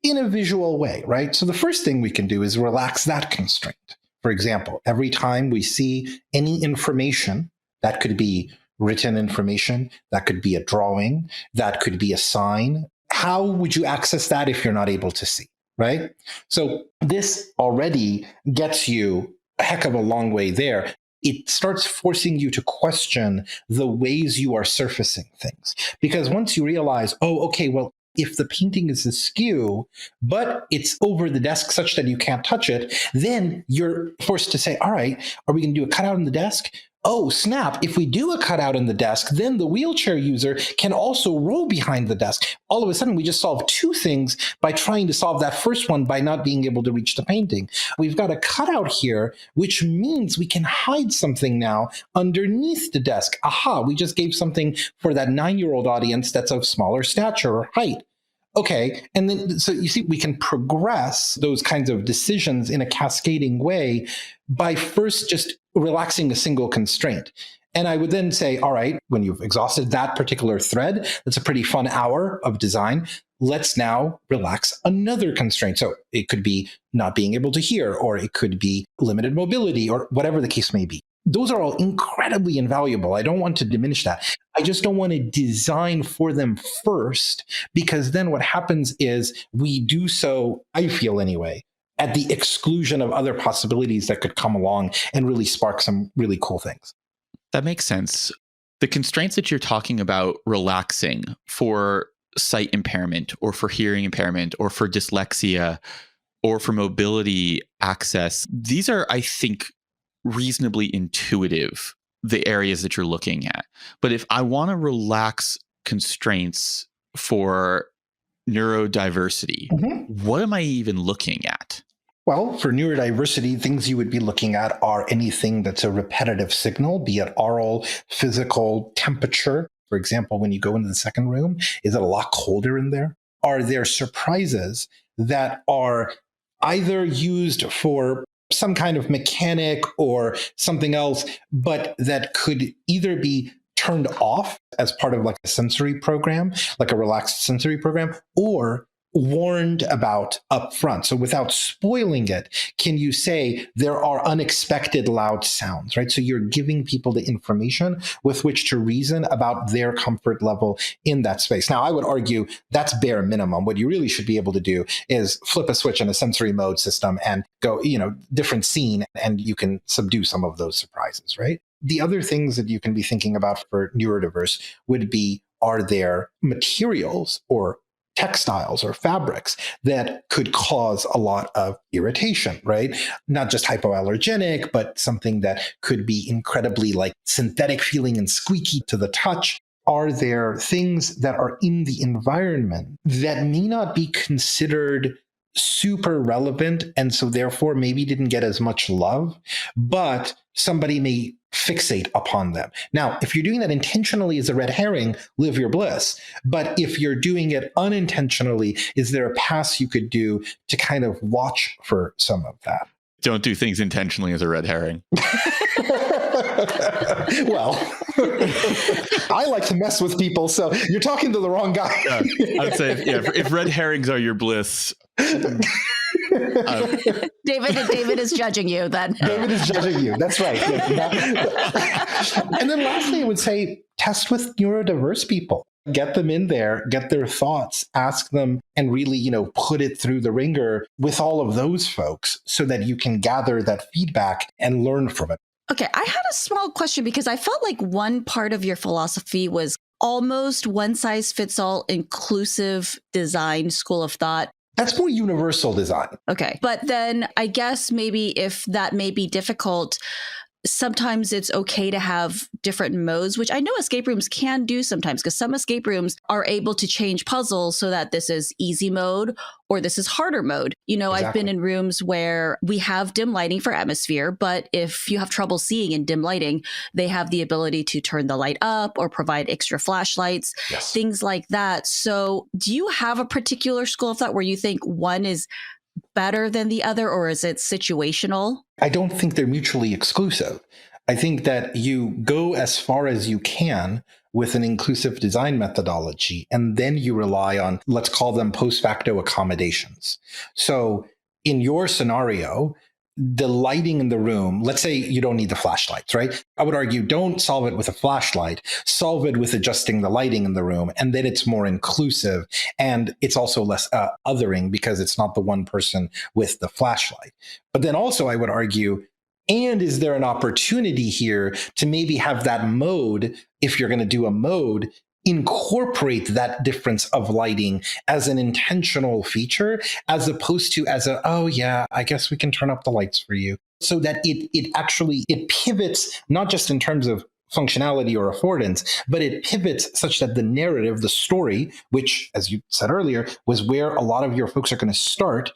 Speaker 2: in a visual way, right? So the first thing we can do is relax that constraint. For example, every time we see any information, that could be written information, that could be a drawing, that could be a sign. How would you access that if you're not able to see, right? So this already gets you a heck of a long way there. it starts forcing you to question the ways you are surfacing things. Because once you realize, oh, okay, well, if the painting is askew, but it's over the desk such that you can't touch it, then you're forced to say, all right, are we going to do a cutout in the desk? Oh, snap. If we do a cutout in the desk, then the wheelchair user can also roll behind the desk. All of a sudden, we just solved two things by trying to solve that first one by not being able to reach the painting. We've got a cutout here, which means we can hide something now underneath the desk. Aha, we just gave something for that 9-year-old audience that's of smaller stature or height. Okay, and then so you see, we can progress those kinds of decisions in a cascading way by first just relaxing a single constraint. And I would then say, all right, when you've exhausted that particular thread, that's a pretty fun hour of design. Let's now relax another constraint. So it could be not being able to hear, or it could be limited mobility, or whatever the case may be. Those are all incredibly invaluable. I don't want to diminish that. I just don't want to design for them first, because then what happens is we do so, I feel anyway, at the exclusion of other possibilities that could come along and really spark some really cool things.
Speaker 1: That makes sense. The constraints that you're talking about relaxing for sight impairment or for hearing impairment or for dyslexia or for mobility access, these are, I think, reasonably intuitive, the areas that you're looking at. But if I want to relax constraints for neurodiversity, what am I even looking at?
Speaker 2: Well, for neurodiversity, things you would be looking at are anything that's a repetitive signal, be it oral, physical, temperature. For example, when you go into the second room, is it a lot colder in there? Are there surprises that are either used for some kind of mechanic or something else, but that could either be turned off as part of like a sensory program, like a relaxed sensory program, or warned about up front? So without spoiling it, can you say there are unexpected loud sounds, right? So you're giving people the information with which to reason about their comfort level in that space. Now, I would argue that's bare minimum. What you really should be able to do is flip a switch in a sensory mode system and go, different scene, and you can subdue some of those surprises, right? The other things that you can be thinking about for neurodiverse would be, are there materials or textiles or fabrics that could cause a lot of irritation, right? Not just hypoallergenic, but something that could be incredibly like synthetic feeling and squeaky to the touch. Are there things that are in the environment that may not be considered super relevant, and so therefore maybe didn't get as much love, but somebody may fixate upon them? Now, if you're doing that intentionally as a red herring, live your bliss. But if you're doing it unintentionally, is there a pass you could do to kind of watch for some of that?
Speaker 1: Don't do things intentionally as a red herring.
Speaker 2: Well, I like to mess with people, so you're talking to the wrong guy.
Speaker 1: I'd say, if red herrings are your bliss.
Speaker 3: David is judging you then.
Speaker 2: David is judging you. That's right. And then lastly, I would say test with neurodiverse people. Get them in there, get their thoughts, ask them, and really, put it through the ringer with all of those folks so that you can gather that feedback and learn from it.
Speaker 3: Okay, I had a small question because I felt like one part of your philosophy was almost one size fits all inclusive design school of thought.
Speaker 2: That's more universal design.
Speaker 3: Okay. But then I guess maybe if that may be difficult, sometimes it's okay to have different modes, which I know escape rooms can do sometimes, because some escape rooms are able to change puzzles so that this is easy mode or this is harder mode.
Speaker 2: Exactly.
Speaker 3: I've been in rooms where we have dim lighting for atmosphere, but if you have trouble seeing in dim lighting, they have the ability to turn the light up or provide extra flashlights,
Speaker 2: Yes.
Speaker 3: Things like that. So do you have a particular school of thought where you think one is better than the other, or is it situational?
Speaker 2: I don't think they're mutually exclusive. I think that you go as far as you can with an inclusive design methodology, and then you rely on, let's call them post facto accommodations. So in your scenario, the lighting in the room, let's say you don't need the flashlights, right? I would argue don't solve it with a flashlight, solve it with adjusting the lighting in the room, and then it's more inclusive, and it's also less othering because it's not the one person with the flashlight. But then also I would argue And is there an opportunity here to maybe have that mode, if you're going to do a mode, incorporate that difference of lighting as an intentional feature, as opposed to as a, oh yeah, I guess we can turn up the lights for you. So that it actually, it pivots, not just in terms of functionality or affordance, but it pivots such that the narrative, the story, which, as you said earlier, was where a lot of your folks are going to start,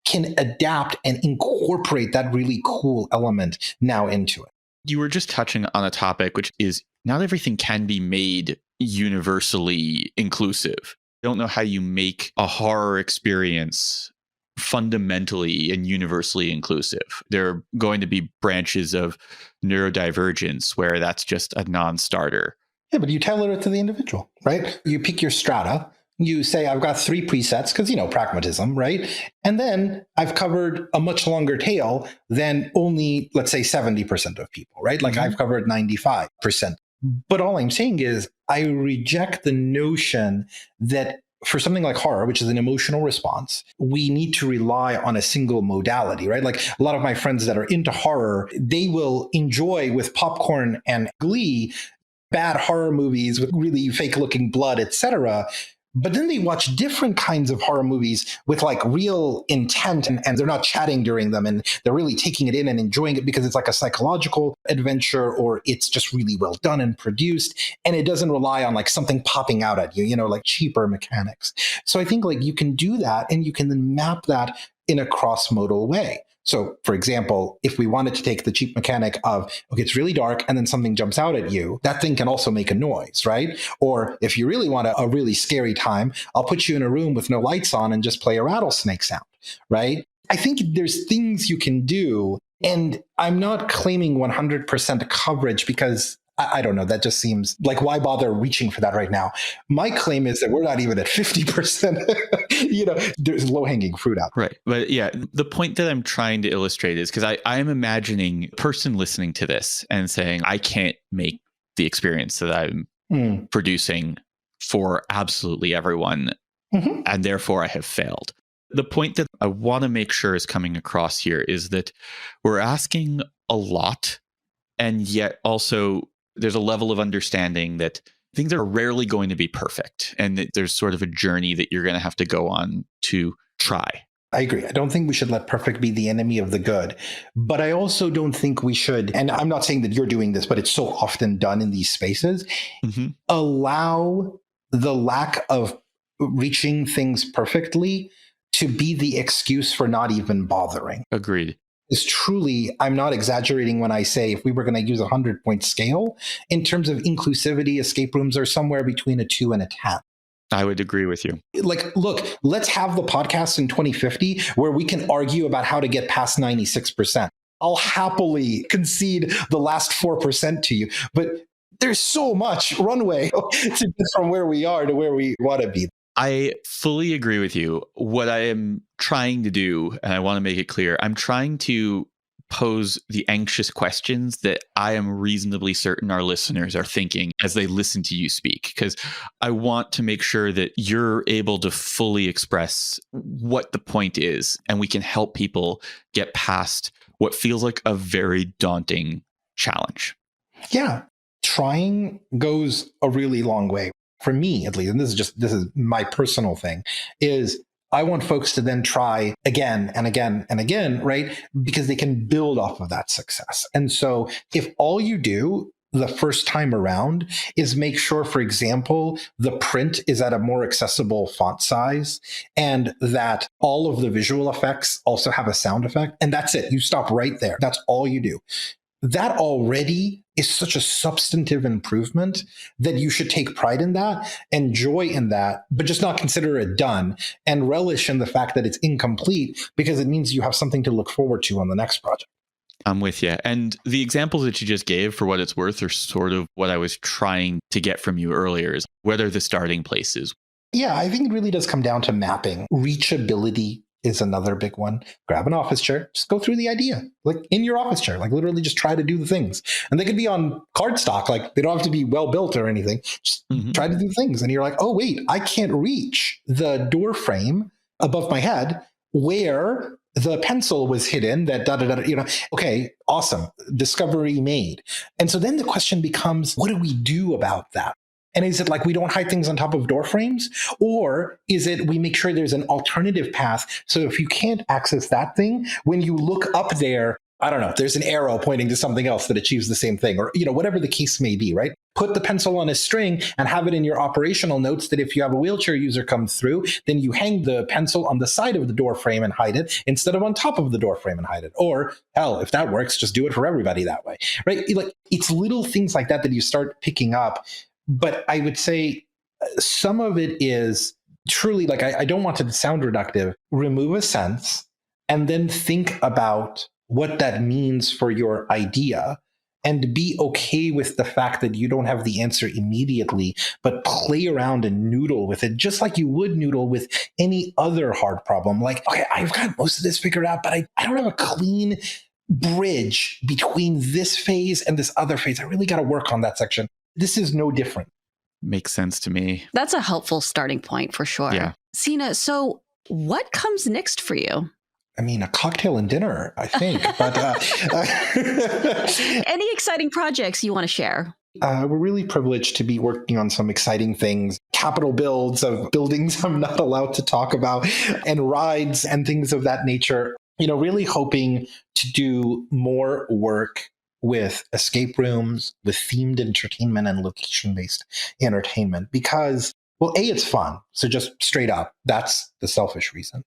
Speaker 2: can adapt and incorporate that really cool element now into it.
Speaker 1: You were just touching on a topic, which is not everything can be made universally inclusive. I don't know how you make a horror experience fundamentally and universally inclusive. There are going to be branches of neurodivergence where that's just a non-starter.
Speaker 2: Yeah, but you tailor it to the individual, right? You pick your strata. You say, I've got 3 presets because, pragmatism, right? And then I've covered a much longer tail than only, let's say, 70% of people, right? Like I've covered 95%. But all I'm saying is I reject the notion that for something like horror, which is an emotional response, we need to rely on a single modality, right? Like a lot of my friends that are into horror, they will enjoy with popcorn and glee bad horror movies with really fake looking blood, etc. But then they watch different kinds of horror movies with like real intent and they're not chatting during them and they're really taking it in and enjoying it because it's like a psychological adventure or it's just really well done and produced. And it doesn't rely on like something popping out at you, like cheaper mechanics. So I think like you can do that and you can then map that in a cross-modal way. So, for example, if we wanted to take the cheap mechanic of, okay, it's really dark and then something jumps out at you, that thing can also make a noise, right? Or if you really want a really scary time, I'll put you in a room with no lights on and just play a rattlesnake sound, right? I think there's things you can do. And I'm not claiming 100% coverage because I don't know. That just seems like, why bother reaching for that right now? My claim is that we're not even at 50%. There's low-hanging fruit out there.
Speaker 1: Right. But yeah, the point that I'm trying to illustrate is because I am imagining a person listening to this and saying, I can't make the experience that I'm producing for absolutely everyone. Mm-hmm. And therefore I have failed. The point that I want to make sure is coming across here is that we're asking a lot, and yet also there's a level of understanding that things are rarely going to be perfect and that there's sort of a journey that you're going to have to go on to try.
Speaker 2: I agree. I don't think we should let perfect be the enemy of the good. But I also don't think we should, and I'm not saying that you're doing this, but it's so often done in these spaces, allow the lack of reaching things perfectly to be the excuse for not even bothering.
Speaker 1: Agreed.
Speaker 2: Is truly, I'm not exaggerating when I say if we were going to use a 100-point scale, in terms of inclusivity, escape rooms are somewhere between a 2 and a 10.
Speaker 1: I would agree with you.
Speaker 2: Like, look, let's have the podcast in 2050 where we can argue about how to get past 96%. I'll happily concede the last 4% to you, but there's so much runway to get from where we are to where we want to be.
Speaker 1: I fully agree with you. What I am trying to do, and I want to make it clear, I'm trying to pose the anxious questions that I am reasonably certain our listeners are thinking as they listen to you speak, because I want to make sure that you're able to fully express what the point is, and we can help people get past what feels like a very daunting challenge.
Speaker 2: Yeah. Trying goes a really long way. For me, at least, and this is my personal thing, is I want folks to then try again and again and again, right? Because they can build off of that success. And so if all you do the first time around is make sure, for example, the print is at a more accessible font size and that all of the visual effects also have a sound effect, and that's it. You stop right there. That's all you do. That already is such a substantive improvement that you should take pride in that and joy in that, but just not consider it done and relish in the fact that it's incomplete because it means you have something to look forward to on the next project.
Speaker 1: I'm with you. And the examples that you just gave, for what it's worth, are sort of what I was trying to get from you earlier, is whether the starting place is.
Speaker 2: Yeah, I think it really does come down to mapping. Reachability is another big one. Grab an office chair, just go through the idea, like in your office chair, like literally just try to do the things. And they could be on cardstock, like they don't have to be well built or anything. Just try to do things. And you're like, oh, wait, I can't reach the door frame above my head where the pencil was hidden, that okay, awesome, discovery made. And so then the question becomes, what do we do about that? And is it like we don't hide things on top of door frames? Or is it we make sure there's an alternative path? So if you can't access that thing, when you look up there, I don't know, there's an arrow pointing to something else that achieves the same thing, or, whatever the case may be, right? Put the pencil on a string and have it in your operational notes that if you have a wheelchair user come through, then you hang the pencil on the side of the door frame and hide it instead of on top of the door frame and hide it. Or hell, if that works, just do it for everybody that way, right? Like, it's little things like that you start picking up. But I would say some of it is truly, like, I don't want to sound reductive, remove a sense and then think about what that means for your idea, and be okay with the fact that you don't have the answer immediately, but play around and noodle with it, just like you would noodle with any other hard problem. Like, okay, I've got most of this figured out, but I don't have a clean bridge between this phase and this other phase. I really got to work on that section. This is no different.
Speaker 1: Makes sense to me.
Speaker 3: That's a helpful starting point for sure.
Speaker 1: Yeah.
Speaker 3: Sina, so what comes next for you?
Speaker 2: I mean, a cocktail and dinner, I think. But
Speaker 3: any exciting projects you want to share?
Speaker 2: We're really privileged to be working on some exciting things, capital builds of buildings I'm not allowed to talk about, and rides and things of that nature. Really hoping to do more work with escape rooms, with themed entertainment and location-based entertainment, because, well, A, it's fun. So just straight up, that's the selfish reason.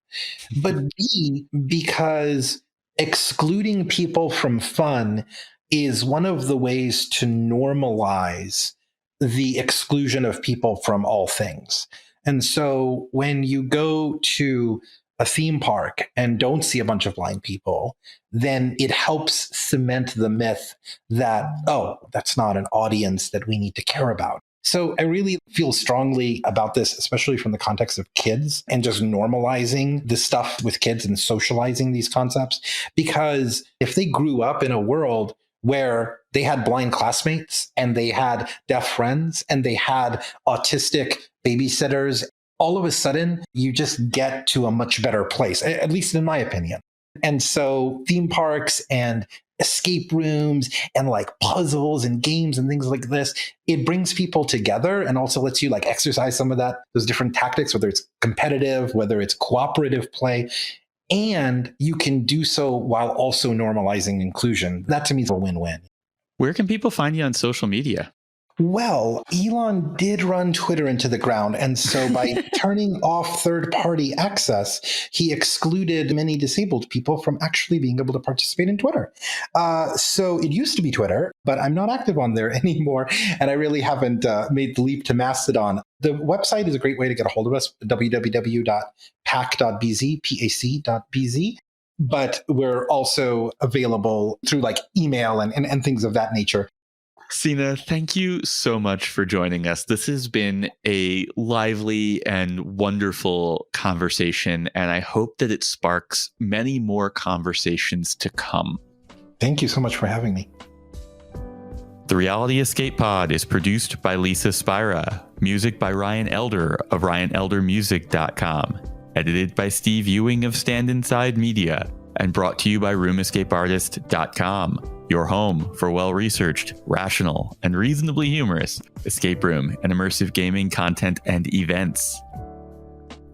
Speaker 2: But B, because excluding people from fun is one of the ways to normalize the exclusion of people from all things. And so when you go to a theme park and don't see a bunch of blind people, then it helps cement the myth that, oh, that's not an audience that we need to care about. So I really feel strongly about this, especially from the context of kids and just normalizing this stuff with kids and socializing these concepts. Because if they grew up in a world where they had blind classmates and they had deaf friends and they had autistic babysitters, all of a sudden you just get to a much better place, at least in my opinion. And so theme parks and escape rooms and like puzzles and games and things like this, it brings people together and also lets you like exercise some of those different tactics, whether it's competitive, whether it's cooperative play, and you can do so while also normalizing inclusion. That to me is a win-win.
Speaker 1: Where can people find you on social media?
Speaker 2: Well, Elon did run Twitter into the ground. And so by turning off third-party access, he excluded many disabled people from actually being able to participate in Twitter. So it used to be Twitter, but I'm not active on there anymore. And I really haven't made the leap to Mastodon. The website is a great way to get a hold of us, www.pac.bz, pac.bz. But we're also available through like email and things of that nature.
Speaker 1: Sina, thank you so much for joining us. This has been a lively and wonderful conversation, and I hope that it sparks many more conversations to come.
Speaker 2: Thank you so much for having me.
Speaker 1: The Reality Escape Pod is produced by Lisa Spira, music by Ryan Elder of RyanElderMusic.com, edited by Steve Ewing of Stand Inside Media, and brought to you by RoomEscapeArtist.com. Your home for well-researched, rational, and reasonably humorous escape room and immersive gaming content and events.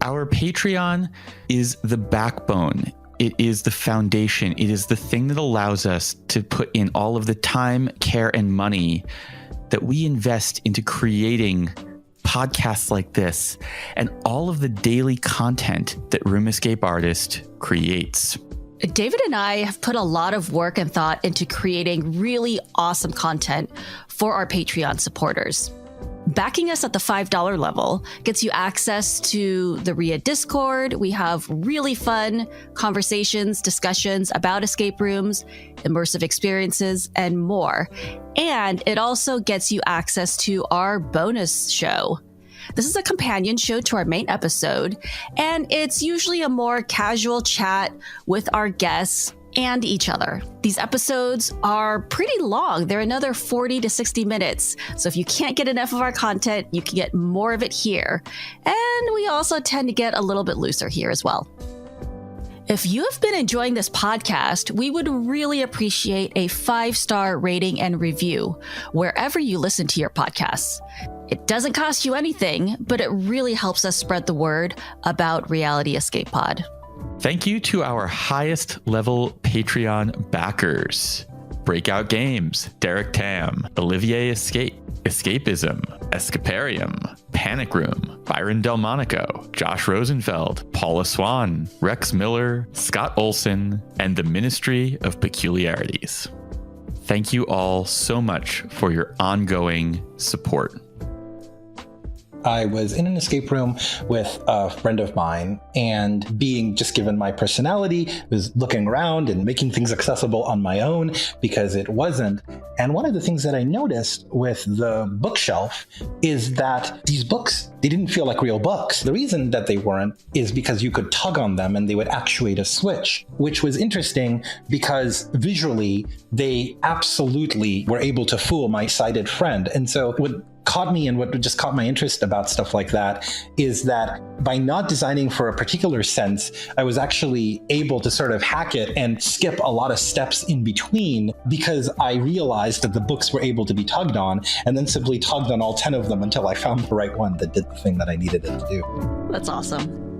Speaker 1: Our Patreon is the backbone. It is the foundation. It is the thing that allows us to put in all of the time, care, and money that we invest into creating podcasts like this and all of the daily content that Room Escape Artist creates.
Speaker 3: David and I have put a lot of work and thought into creating really awesome content for our Patreon supporters. Backing us at the $5 level gets you access to the RIA Discord. We have really fun conversations, discussions about escape rooms, immersive experiences, and more. And it also gets you access to our bonus show. This is a companion show to our main episode, and it's usually a more casual chat with our guests and each other. These episodes are pretty long. They're another 40 to 60 minutes. So if you can't get enough of our content, you can get more of it here. And we also tend to get a little bit looser here as well. If you have been enjoying this podcast, we would really appreciate a 5-star rating and review wherever you listen to your podcasts. It doesn't cost you anything, but it really helps us spread the word about Reality Escape Pod.
Speaker 1: Thank you to our highest level Patreon backers: Breakout Games, Derek Tam, Olivier Escape, Escapism, Escaparium, Panic Room, Byron Delmonico, Josh Rosenfeld, Paula Swan, Rex Miller, Scott Olson, and the Ministry of Peculiarities. Thank you all so much for your ongoing support.
Speaker 2: I was in an escape room with a friend of mine, and being just given my personality, was looking around and making things accessible on my own because it wasn't. And one of the things that I noticed with the bookshelf is that these books, they didn't feel like real books. The reason that they weren't is because you could tug on them and they would actuate a switch, which was interesting because visually they absolutely were able to fool my sighted friend. And so what caught me and what just caught my interest about stuff like that is that by not designing for a particular sense, I was actually able to sort of hack it and skip a lot of steps in between because I realized that the books were able to be tugged on, and then simply tugged on all 10 of them until I found the right one that did the thing that I needed it to do.
Speaker 3: That's awesome.